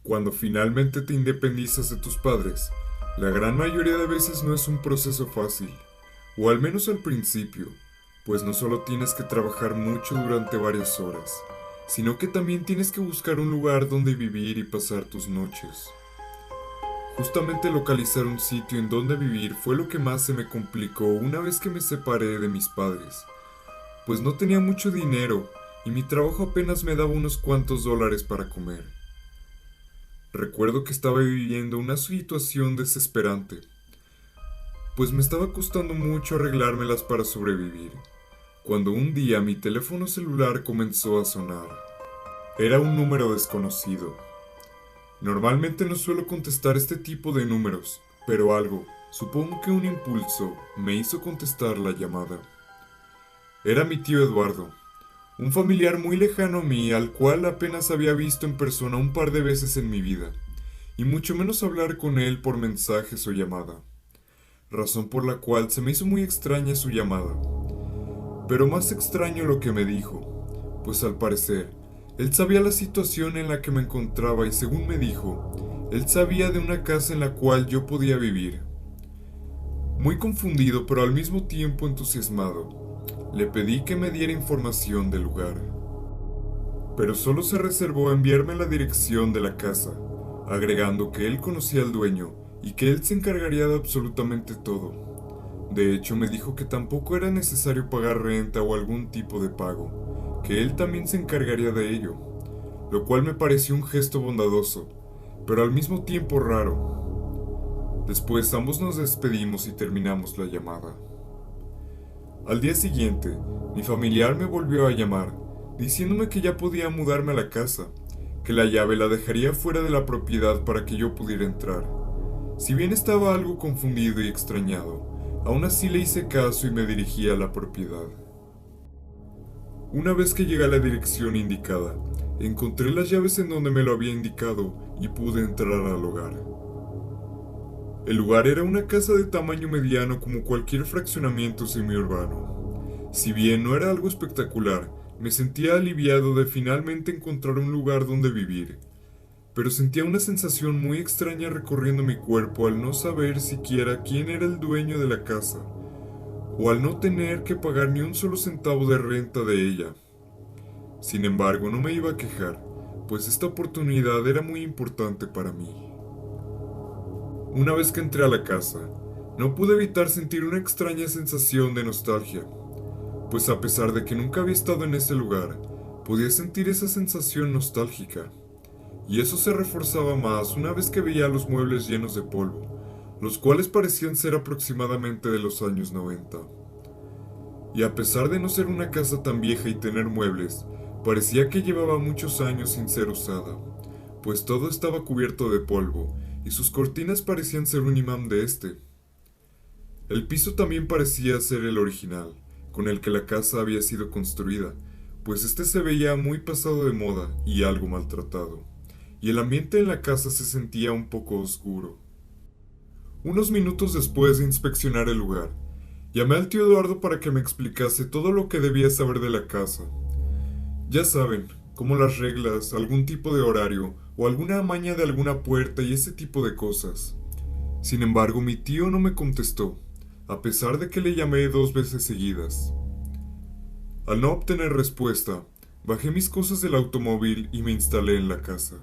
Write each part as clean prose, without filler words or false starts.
Cuando finalmente te independizas de tus padres, la gran mayoría de veces no es un proceso fácil, o al menos al principio, pues no solo tienes que trabajar mucho durante varias horas, sino que también tienes que buscar un lugar donde vivir y pasar tus noches. Justamente localizar un sitio en donde vivir fue lo que más se me complicó una vez que me separé de mis padres, pues no tenía mucho dinero y mi trabajo apenas me daba unos cuantos dólares para comer. Recuerdo que estaba viviendo una situación desesperante, pues me estaba costando mucho arreglármelas para sobrevivir, cuando un día mi teléfono celular comenzó a sonar. Era un número desconocido. Normalmente no suelo contestar este tipo de números, pero algo, supongo que un impulso, me hizo contestar la llamada. Era mi tío Eduardo, un familiar muy lejano a mí al cual apenas había visto en persona un par de veces en mi vida, y mucho menos hablar con él por mensajes o llamada, razón por la cual se me hizo muy extraña su llamada. Pero más extraño lo que me dijo, pues al parecer, él sabía la situación en la que me encontraba y según me dijo, él sabía de una casa en la cual yo podía vivir. Muy confundido pero al mismo tiempo entusiasmado, le pedí que me diera información del lugar. Pero solo se reservó a enviarme la dirección de la casa, agregando que él conocía al dueño y que él se encargaría de absolutamente todo. De hecho, me dijo que tampoco era necesario pagar renta o algún tipo de pago, que él también se encargaría de ello, lo cual me pareció un gesto bondadoso, pero al mismo tiempo raro. Después ambos nos despedimos y terminamos la llamada. Al día siguiente, mi familiar me volvió a llamar, diciéndome que ya podía mudarme a la casa, que la llave la dejaría fuera de la propiedad para que yo pudiera entrar. Si bien estaba algo confundido y extrañado, aún así le hice caso y me dirigí a la propiedad. Una vez que llegué a la dirección indicada, encontré las llaves en donde me lo había indicado y pude entrar al hogar. El lugar era una casa de tamaño mediano como cualquier fraccionamiento semiurbano. Si bien no era algo espectacular, me sentía aliviado de finalmente encontrar un lugar donde vivir, pero sentía una sensación muy extraña recorriendo mi cuerpo al no saber siquiera quién era el dueño de la casa, o al no tener que pagar ni un solo centavo de renta de ella. Sin embargo, no me iba a quejar, pues esta oportunidad era muy importante para mí. Una vez que entré a la casa, no pude evitar sentir una extraña sensación de nostalgia, pues a pesar de que nunca había estado en ese lugar, podía sentir esa sensación nostálgica. Y eso se reforzaba más una vez que veía los muebles llenos de polvo, los cuales parecían ser aproximadamente de los años 90. Y a pesar de no ser una casa tan vieja y tener muebles, parecía que llevaba muchos años sin ser usada, pues todo estaba cubierto de polvo y sus cortinas parecían ser un imán de este. El piso también parecía ser el original, con el que la casa había sido construida, pues este se veía muy pasado de moda y algo maltratado, y el ambiente en la casa se sentía un poco oscuro. Unos minutos después de inspeccionar el lugar, llamé al tío Eduardo para que me explicase todo lo que debía saber de la casa. Ya saben, como las reglas, algún tipo de horario o alguna maña de alguna puerta y ese tipo de cosas. Sin embargo, mi tío no me contestó, a pesar de que le llamé 2 veces seguidas. Al no obtener respuesta, bajé mis cosas del automóvil y me instalé en la casa.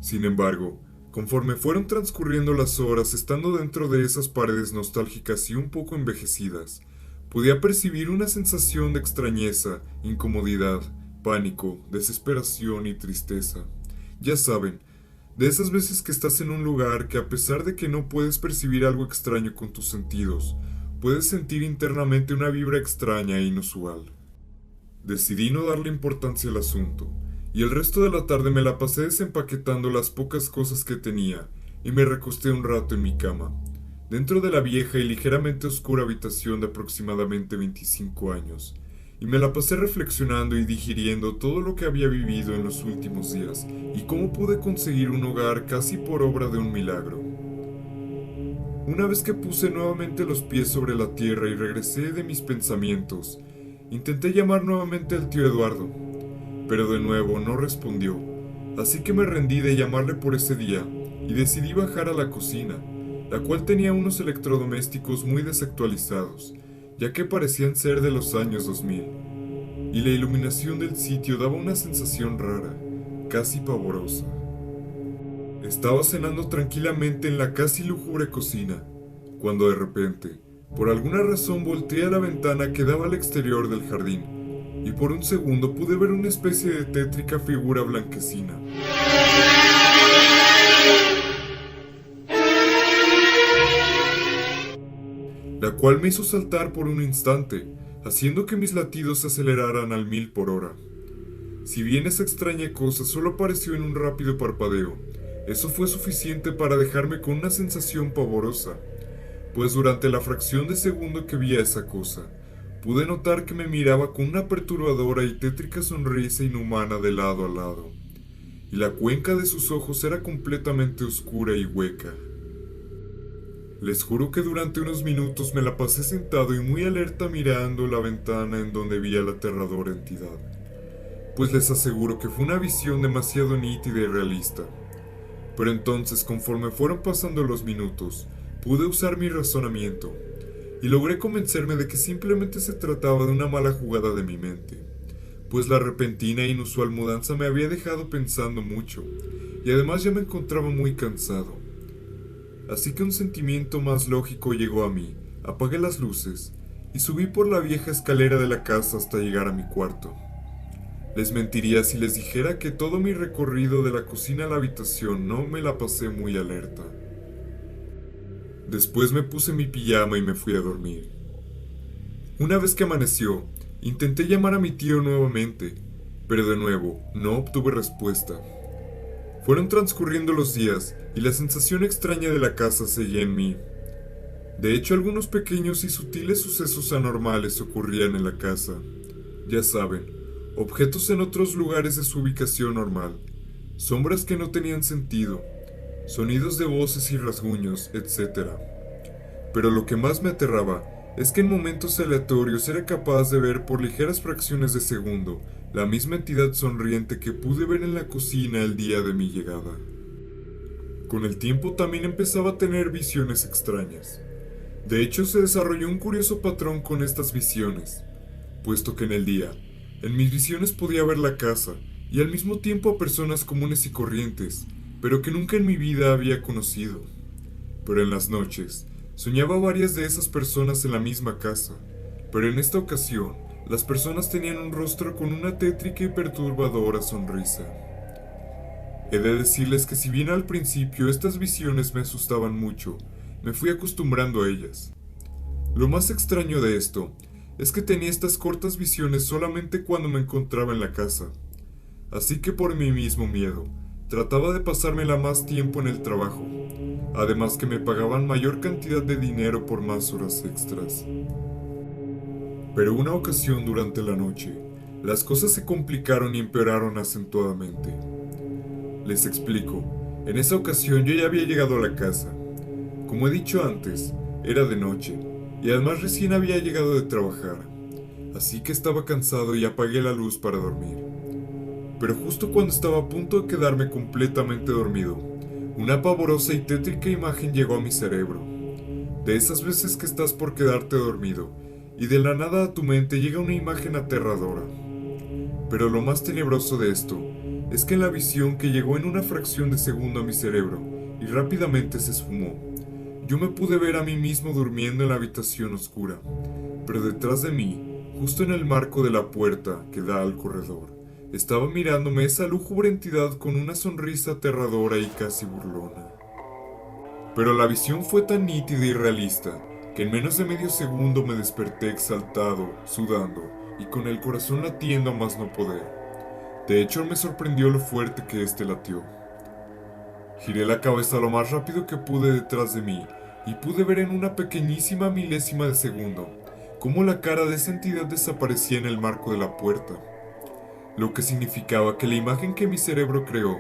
Sin embargo, conforme fueron transcurriendo las horas estando dentro de esas paredes nostálgicas y un poco envejecidas, podía percibir una sensación de extrañeza, incomodidad, pánico, desesperación y tristeza. Ya saben, de esas veces que estás en un lugar que a pesar de que no puedes percibir algo extraño con tus sentidos, puedes sentir internamente una vibra extraña e inusual. Decidí no darle importancia al asunto, y el resto de la tarde me la pasé desempaquetando las pocas cosas que tenía, y me recosté un rato en mi cama, dentro de la vieja y ligeramente oscura habitación de aproximadamente 25 años, y me la pasé reflexionando y digiriendo todo lo que había vivido en los últimos días, y cómo pude conseguir un hogar casi por obra de un milagro. Una vez que puse nuevamente los pies sobre la tierra y regresé de mis pensamientos, intenté llamar nuevamente al tío Eduardo, pero de nuevo no respondió, así que me rendí de llamarle por ese día y decidí bajar a la cocina, la cual tenía unos electrodomésticos muy desactualizados, ya que parecían ser de los años 2000, y la iluminación del sitio daba una sensación rara, casi pavorosa. Estaba cenando tranquilamente en la casi lúgubre cocina, cuando de repente, por alguna razón volteé a la ventana que daba al exterior del jardín, y por un segundo pude ver una especie de tétrica figura blanquecina. La cual me hizo saltar por un instante, haciendo que mis latidos se aceleraran al 1000 por hora. Si bien esa extraña cosa solo apareció en un rápido parpadeo, eso fue suficiente para dejarme con una sensación pavorosa, pues durante la fracción de segundo que vi a esa cosa, pude notar que me miraba con una perturbadora y tétrica sonrisa inhumana de lado a lado, y la cuenca de sus ojos era completamente oscura y hueca. Les juro que durante unos minutos me la pasé sentado y muy alerta mirando la ventana en donde vi a la aterradora entidad, pues les aseguro que fue una visión demasiado nítida y realista. Pero entonces, conforme fueron pasando los minutos, pude usar mi razonamiento, y logré convencerme de que simplemente se trataba de una mala jugada de mi mente, pues la repentina e inusual mudanza me había dejado pensando mucho, y además ya me encontraba muy cansado. Así que un sentimiento más lógico llegó a mí, apagué las luces, y subí por la vieja escalera de la casa hasta llegar a mi cuarto. Les mentiría si les dijera que todo mi recorrido de la cocina a la habitación no me la pasé muy alerta. Después me puse mi pijama y me fui a dormir. Una vez que amaneció, intenté llamar a mi tío nuevamente, pero de nuevo no obtuve respuesta. Fueron transcurriendo los días y la sensación extraña de la casa seguía en mí. De hecho, algunos pequeños y sutiles sucesos anormales ocurrían en la casa. Ya saben, objetos en otros lugares de su ubicación normal, sombras que no tenían sentido, sonidos de voces y rasguños, etc. Pero lo que más me aterraba es que en momentos aleatorios era capaz de ver por ligeras fracciones de segundo la misma entidad sonriente que pude ver en la cocina el día de mi llegada. Con el tiempo también empezaba a tener visiones extrañas. De hecho, se desarrolló un curioso patrón con estas visiones, puesto que en el día, en mis visiones podía ver la casa y al mismo tiempo a personas comunes y corrientes, pero que nunca en mi vida había conocido. Pero en las noches, soñaba varias de esas personas en la misma casa, pero en esta ocasión, las personas tenían un rostro con una tétrica y perturbadora sonrisa. He de decirles que si bien al principio estas visiones me asustaban mucho, me fui acostumbrando a ellas. Lo más extraño de esto es que tenía estas cortas visiones solamente cuando me encontraba en la casa, así que por mi mismo miedo, trataba de pasármela más tiempo en el trabajo, además que me pagaban mayor cantidad de dinero por más horas extras. Pero una ocasión durante la noche, las cosas se complicaron y empeoraron acentuadamente. Les explico, en esa ocasión yo ya había llegado a la casa. Como he dicho antes, era de noche, y además recién había llegado de trabajar, así que estaba cansado y apagué la luz para dormir. Pero justo cuando estaba a punto de quedarme completamente dormido, una pavorosa y tétrica imagen llegó a mi cerebro. De esas veces que estás por quedarte dormido, y de la nada a tu mente llega una imagen aterradora. Pero lo más tenebroso de esto es que en la visión que llegó en una fracción de segundo a mi cerebro y rápidamente se esfumó, yo me pude ver a mí mismo durmiendo en la habitación oscura, pero detrás de mí, justo en el marco de la puerta que da al corredor, estaba mirándome esa lúgubre entidad con una sonrisa aterradora y casi burlona. Pero la visión fue tan nítida y realista que en menos de medio segundo me desperté exaltado, sudando y con el corazón latiendo a más no poder. De hecho, me sorprendió lo fuerte que este latió. Giré la cabeza lo más rápido que pude detrás de mí y pude ver en una pequeñísima milésima de segundo cómo la cara de esa entidad desaparecía en el marco de la puerta, lo que significaba que la imagen que mi cerebro creó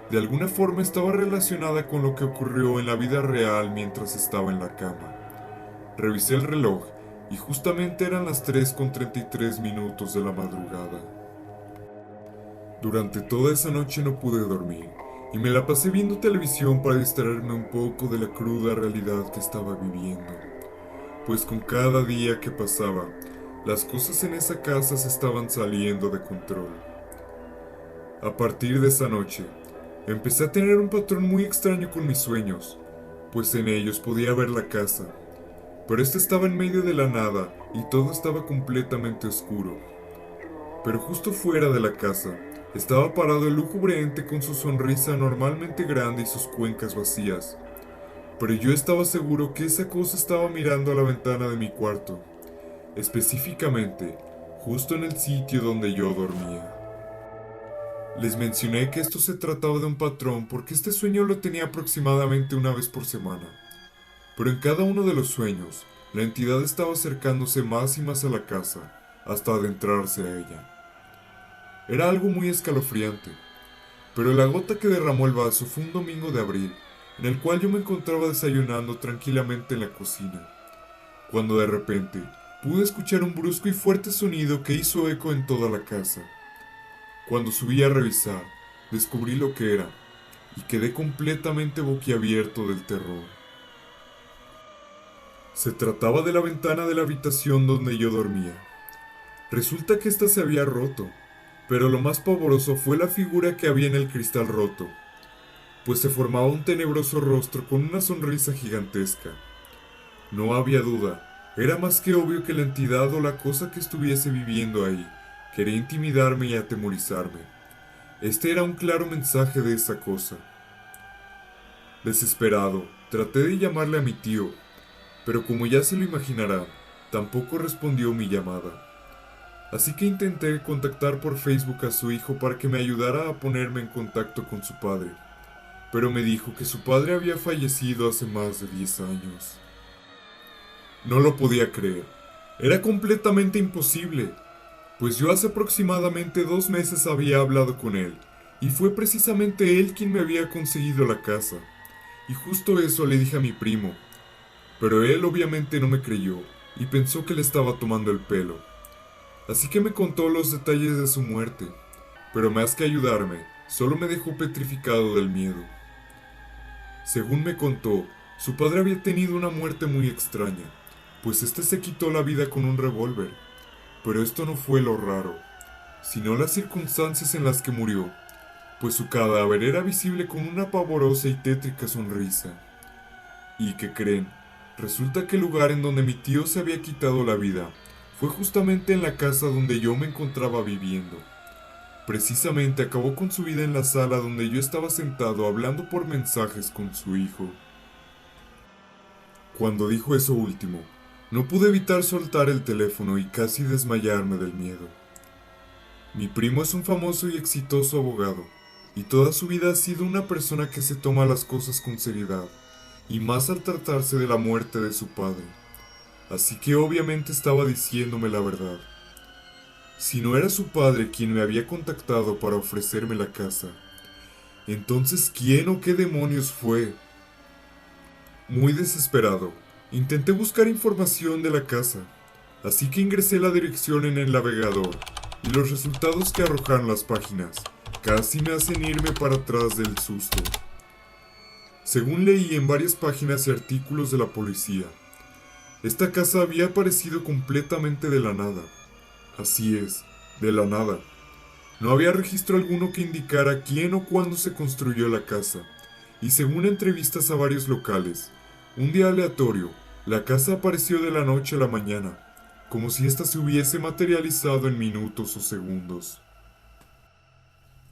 de alguna forma estaba relacionada con lo que ocurrió en la vida real mientras estaba en la cama. Revisé el reloj y justamente eran las 3:33 de la madrugada. Durante toda esa noche no pude dormir y me la pasé viendo televisión para distraerme un poco de la cruda realidad que estaba viviendo, pues con cada día que pasaba, las cosas en esa casa se estaban saliendo de control. A partir de esa noche, empecé a tener un patrón muy extraño con mis sueños, pues en ellos podía ver la casa, pero esta estaba en medio de la nada y todo estaba completamente oscuro. Pero justo fuera de la casa, estaba parado el lúgubre ente con su sonrisa normalmente grande y sus cuencas vacías. Pero yo estaba seguro que esa cosa estaba mirando a la ventana de mi cuarto, específicamente, justo en el sitio donde yo dormía. Les mencioné que esto se trataba de un patrón porque este sueño lo tenía aproximadamente una vez por semana. Pero en cada uno de los sueños, la entidad estaba acercándose más y más a la casa, hasta adentrarse a ella. Era algo muy escalofriante, pero la gota que derramó el vaso fue un domingo de abril, en el cual yo me encontraba desayunando tranquilamente en la cocina, cuando de repente pude escuchar un brusco y fuerte sonido que hizo eco en toda la casa. Cuando subí a revisar, descubrí lo que era, y quedé completamente boquiabierto del terror. Se trataba de la ventana de la habitación donde yo dormía. Resulta que ésta se había roto, pero lo más pavoroso fue la figura que había en el cristal roto, pues se formaba un tenebroso rostro con una sonrisa gigantesca. No había duda, era más que obvio que la entidad o la cosa que estuviese viviendo ahí quería intimidarme y atemorizarme. Este era un claro mensaje de esa cosa. Desesperado, traté de llamarle a mi tío, pero como ya se lo imaginarán, tampoco respondió mi llamada. Así que intenté contactar por Facebook a su hijo para que me ayudara a ponerme en contacto con su padre, pero me dijo que su padre había fallecido hace más de 10 años. No lo podía creer. Era completamente imposible, pues yo hace aproximadamente 2 meses había hablado con él, y fue precisamente él quien me había conseguido la casa. Y justo eso le dije a mi primo, pero él obviamente no me creyó, y pensó que le estaba tomando el pelo. Así que me contó los detalles de su muerte, pero más que ayudarme, solo me dejó petrificado del miedo. Según me contó, su padre había tenido una muerte muy extraña, pues este se quitó la vida con un revólver. Pero esto no fue lo raro, sino las circunstancias en las que murió, pues su cadáver era visible con una pavorosa y tétrica sonrisa. ¿Y qué creen? Resulta que el lugar en donde mi tío se había quitado la vida fue justamente en la casa donde yo me encontraba viviendo. Precisamente acabó con su vida en la sala donde yo estaba sentado hablando por mensajes con su hijo. Cuando dijo eso último, no pude evitar soltar el teléfono y casi desmayarme del miedo. Mi primo es un famoso y exitoso abogado, y toda su vida ha sido una persona que se toma las cosas con seriedad, y más al tratarse de la muerte de su padre. Así que obviamente estaba diciéndome la verdad. Si no era su padre quien me había contactado para ofrecerme la casa, entonces ¿quién o qué demonios fue? Muy desesperado, intenté buscar información de la casa, así que ingresé la dirección en el navegador, y los resultados que arrojaron las páginas casi me hacen irme para atrás del susto. Según leí en varias páginas y artículos de la policía, esta casa había aparecido completamente de la nada. Así es, de la nada. No había registro alguno que indicara quién o cuándo se construyó la casa, y según entrevistas a varios locales, un día aleatorio, la casa apareció de la noche a la mañana, como si ésta se hubiese materializado en minutos o segundos.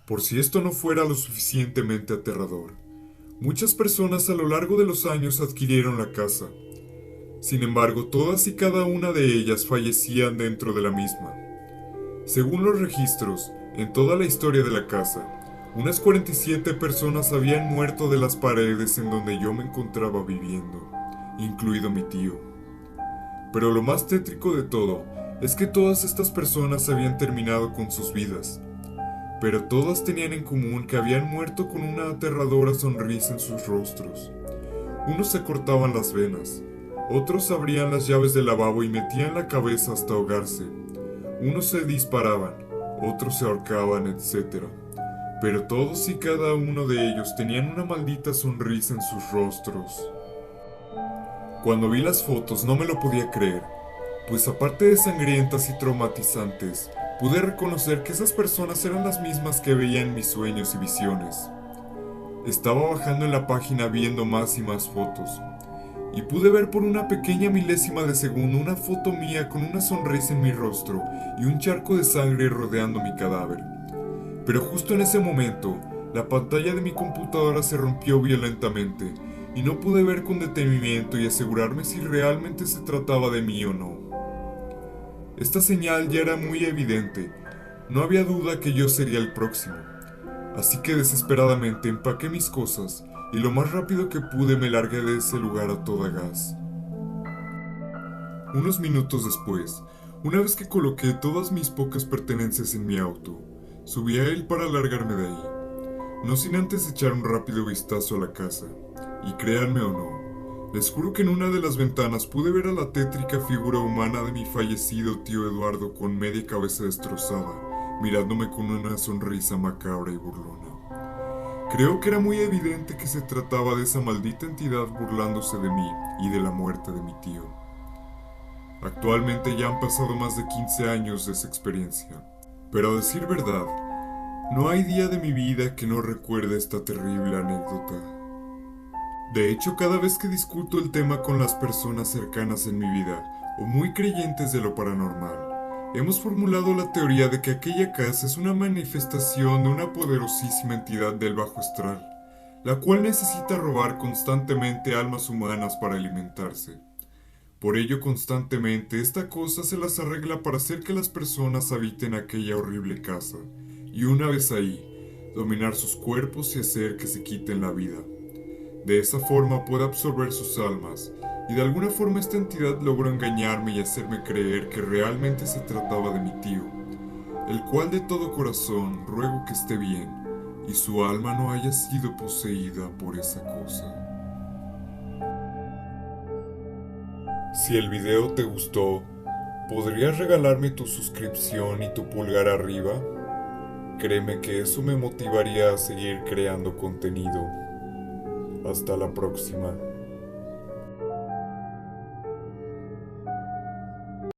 Por si esto no fuera lo suficientemente aterrador, muchas personas a lo largo de los años adquirieron la casa. Sin embargo, todas y cada una de ellas fallecían dentro de la misma. Según los registros, en toda la historia de la casa, unas 47 personas habían muerto de las paredes en donde yo me encontraba viviendo, incluido mi tío. Pero lo más tétrico de todo es que todas estas personas habían terminado con sus vidas, pero todas tenían en común que habían muerto con una aterradora sonrisa en sus rostros. Unos se cortaban las venas, otros abrían las llaves del lavabo y metían la cabeza hasta ahogarse. Unos se disparaban, otros se ahorcaban, etc. Pero todos y cada uno de ellos tenían una maldita sonrisa en sus rostros. Cuando vi las fotos no me lo podía creer, pues aparte de sangrientas y traumatizantes, pude reconocer que esas personas eran las mismas que veía en mis sueños y visiones. Estaba bajando en la página viendo más y más fotos, y pude ver por una pequeña milésima de segundo una foto mía con una sonrisa en mi rostro y un charco de sangre rodeando mi cadáver. Pero justo en ese momento, la pantalla de mi computadora se rompió violentamente y no pude ver con detenimiento y asegurarme si realmente se trataba de mí o no. Esta señal ya era muy evidente, no había duda que yo sería el próximo, así que desesperadamente empaqué mis cosas y lo más rápido que pude me largué de ese lugar a toda gas. Unos minutos después, una vez que coloqué todas mis pocas pertenencias en mi auto, subí a él para largarme de ahí, no sin antes echar un rápido vistazo a la casa, y créanme o no, les juro que en una de las ventanas pude ver a la tétrica figura humana de mi fallecido tío Eduardo con media cabeza destrozada, mirándome con una sonrisa macabra y burlona. Creo que era muy evidente que se trataba de esa maldita entidad burlándose de mí y de la muerte de mi tío. Actualmente ya han pasado más de 15 años de esa experiencia, pero a decir verdad, no hay día de mi vida que no recuerde esta terrible anécdota. De hecho, cada vez que discuto el tema con las personas cercanas en mi vida, o muy creyentes de lo paranormal, hemos formulado la teoría de que aquella casa es una manifestación de una poderosísima entidad del bajo astral, la cual necesita robar constantemente almas humanas para alimentarse. Por ello, constantemente esta cosa se las arregla para hacer que las personas habiten aquella horrible casa, y una vez ahí, dominar sus cuerpos y hacer que se quiten la vida. De esa forma puede absorber sus almas, y de alguna forma esta entidad logró engañarme y hacerme creer que realmente se trataba de mi tío, el cual de todo corazón ruego que esté bien, y su alma no haya sido poseída por esa cosa. Si el video te gustó, ¿podrías regalarme tu suscripción y tu pulgar arriba? Créeme que eso me motivaría a seguir creando contenido. Hasta la próxima.